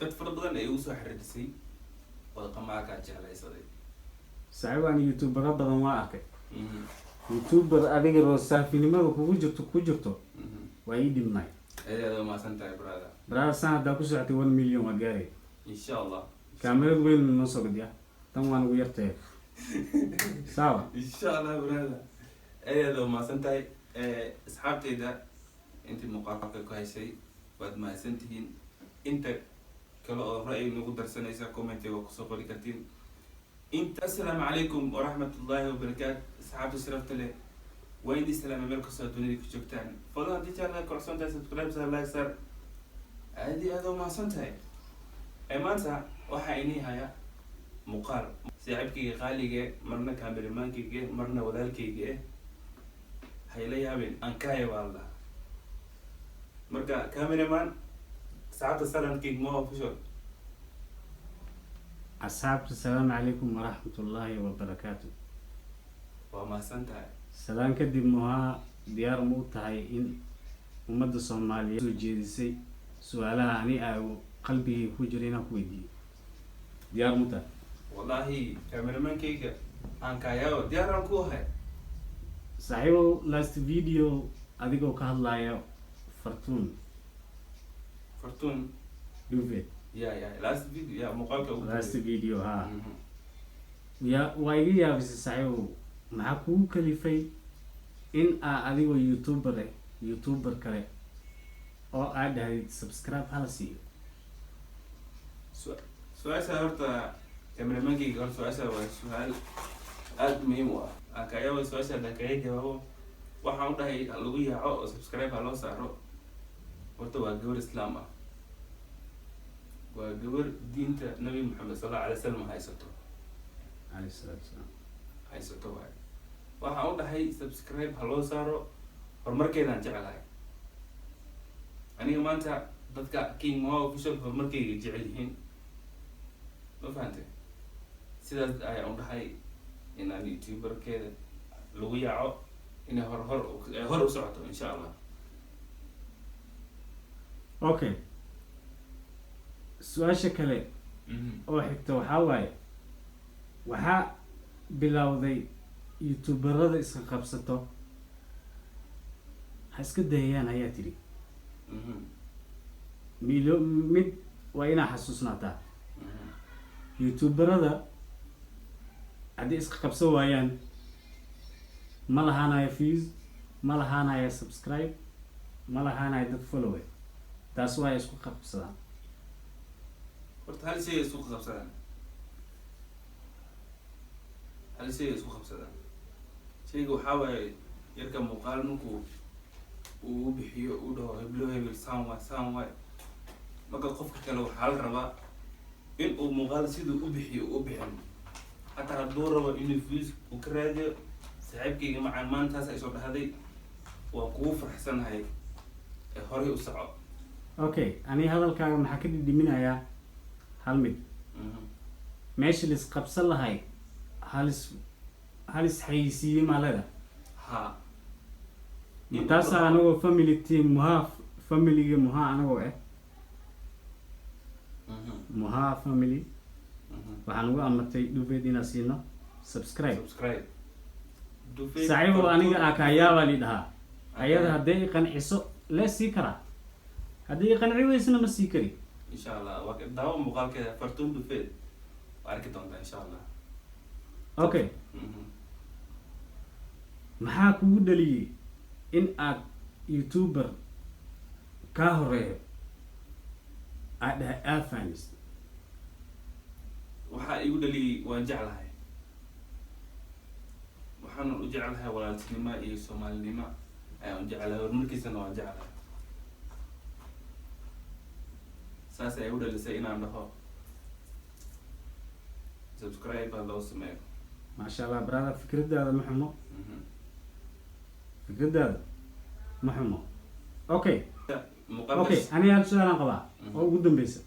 dad fara badan ay usoo xiriirisay wadaqamaa kaa jeclaysaday saaxiib aan youtuber badan waa arkay youtuber adiga roosaafinimada kugu jirto waa ii dhibnay aad maasan tahay brother san haddaa ku socotay 1 million waa gaaray insha Allah kaamirad weyn noo soo gadiya tan waan ugu yartay sawa insha Allah brother aad maasan tahay asxaabteyda intii muuqaalka ku haysay waad mahadsantihiin inta kale oo ra'yi nagu darsanaysa commentiga kusoo qori kartiin inta assalaamu calaykum waraxmatullaahi wabarakaatu asxaabta sharafta leh waa idin salaama meel kastoo dunida ku joogtaan fadlan haddii channelka korsoon tahay subscribe sar like sar aad iyo aad u mahadsan tahay maanta waxaa inii haya muuqaal saaxiibkayga qaaliga marna kaameramaankayga marna walaalkayga hayla yaabeen aan ka yaabaalda marka cameraman saacada salaamkayga ma official asxaabta salaamu calaykum waraxmatullaahi wabarakaatu waa mahadsan tahay salaan kadib muhaa diyaar ma u tahay in ummadda soomaaliyeed soo jeedisay su-aalaha ani aago qalbigay ku jira inaan ku weydiiyo diyaar ma tahay wallahi cameramaankayga aan kaayaabo diyaaraan ku ahay saaxiibow last video adigoo ka hadlaya fartuun duvet last video muuqaalka last video ha waa iga yaabisay saaxiibow maxaa kugu kalifay in aa adigoo youtuber kale oo aad dhahayd subscribe hala siiyo su-aasha horta cameramaankayga hor su-aasha waa su-aal aada muhiim u ah akayaaba su-aasha hadaan kaga jawaabo waxaan u dhahay lagu yaaco oo subscribe ha loo saaro horta waa gabar islaam ah waa gabar diinta nabi maxamed sallallahu alay wasalam haysato alayhi salaatu wasalaam haysato waay waxaan u dhahay subscribe ha loo saaro horumarkeedaan jecelahay aniga maanta dadka king moha official horumarkeyga jecel yihiin ma fahantay sidaas ayaan u dhahay inaan youtuberkeeda lagu yaaco inay hor u socoto insha Allah okay su-aasha kale oo xigta waxaa waaye waxaa bilowday youtuberada iska qabsato ha iska dayayaan ayaa tiri mid waa inaa xasuusnaataa youtuberada haddii iska qabsan waayaan ma lahaanaya views ma lahaanaya subscribe ma lahaanaya dad follower taas waa isku qabsadaan horta hal shay isku qabsadaan shayga waxaa waaye yarka muuqaal markuu uu bixiyo uu dhaho hebel saan waay marka qofka kale waxaa la rabaa in uu muuqaal siduu u bixiyo u bixin hataa hadduu rabo inuu views uu ka raadiyo saaxiibkayga macaan maantaas ay soo dhahday waan kugu faraxsanahay horay u soco okay ani hadalkaaga maxaa ka dhidhiminayaa hal mid meesha lis qabsan lahay halis xayisiiyey maalada ha intaasa anagoo family team familiga muhaa anagoo muhaa family waxaan ugu amartay duvet inaa siino subscribe saaxiibow aniga akayaabaa li dhahaa ayada hadday i qanciso lee sii karaa haddii i qanci weysna ma sii kari insha Allah waa daawo muuqaalkeeda fartuun duvet waa arki doontaa insha Allah okay maxaa kugu dhaliyey in aad youtuber kaa horeeyo aad dhahay afanis waxaa igu dhaliyey waan jeclahay waxaanan u jeclahay walaaltinimo iyo soomaalinimo ayaan u jeclahay horumarkiisana waan jeclahay saas ay u dhalisay inaan dhaho subscribe ha loo sameeyo maasha Allah brother fikradaada ma xumo fikradaada ma xumo okay ani hal su-aalaan qabaa oo ugu dambeysa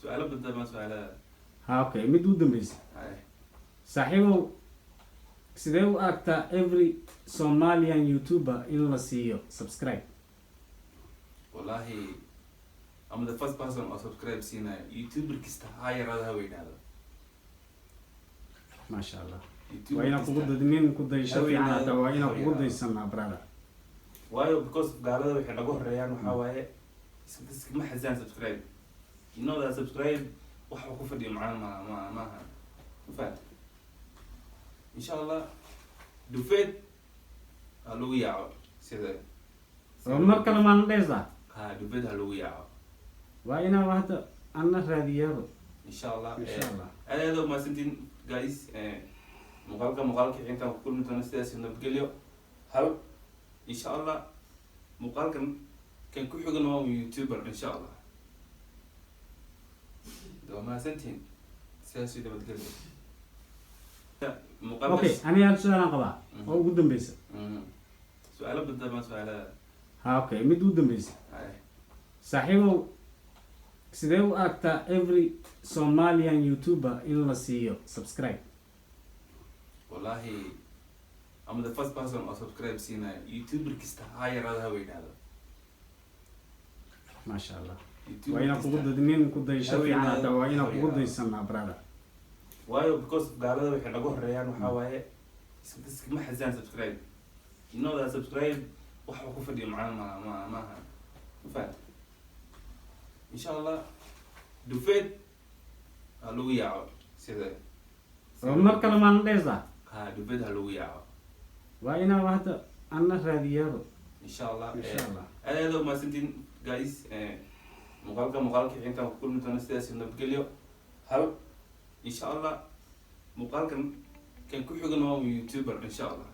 su-aalo badan ma su-aalaha ha okay mid ugu dambeysa saaxiibow sidee u aragtaa every Somalian youtuber in la siiyo subscribe wallahi I'm the first person oo subscribe siinaya youtuber kasta ha yaraada ha weynaado. maasha allah YouTuber waa inaa kasta- kugu dadnin ku daysho Haweeney- fiican hata waa inaa kugu haweeney- daysanaa brother waayo because gaalada waxay nagu horeeyaan waxaa waaye iskama xasaan subscribe. You know that subscribe waxa ku fadhiyo macaan maaha faat insha allah dufeed ha lagu yaaco sida oo mar kale maan dheesa ha dufeed ha lagu yaaco waa inaa hadda ana raadiyaaba insha allah insha allah aad u mahadsantiin guys muuqaalka intaan ku kulmi doono sidaas nabadgelyo hal insha allah muuqaalkan kan ku xigana waa youtuber insha allah waa mahadsantiin sidaas nabadgelyo okay ani hal su-aalaan qabaa oo ugu dambeysa su-aalo badama su-aalaha ha okay mid ugu dambeysa saaxiibow sidee u aragtaa every somalian youtuber in la siiyo subscribe wallahi I'm the first person oo subscribe siinaya youtuber kasta ha yaraada ha weynaado. maasha allah YouTuber waa inaa kasta- kugu dadnin ku daysho fiican Haweeney- hata waa inaa kugu haweeney- daysanaa brother waayo because gaalada waxay nagu horeeyaan waxaa waaye iskama xasaan subscribe. You know that subscribe waxa ku fadhiyo macaan maaha faat insha allah dufeed ha lagu yaaco sida oo mar kale maan dheesa ha dufeed ha lagu yaaco waa inaa hadda ana raadiyaaba insha allah insha allah aad u mahadsantiin guys muuqaalka intaan ku kulmi doono sidaas nabadgelyo hal insha allah muuqaalkan kan ku xigana waa youtuber insha allah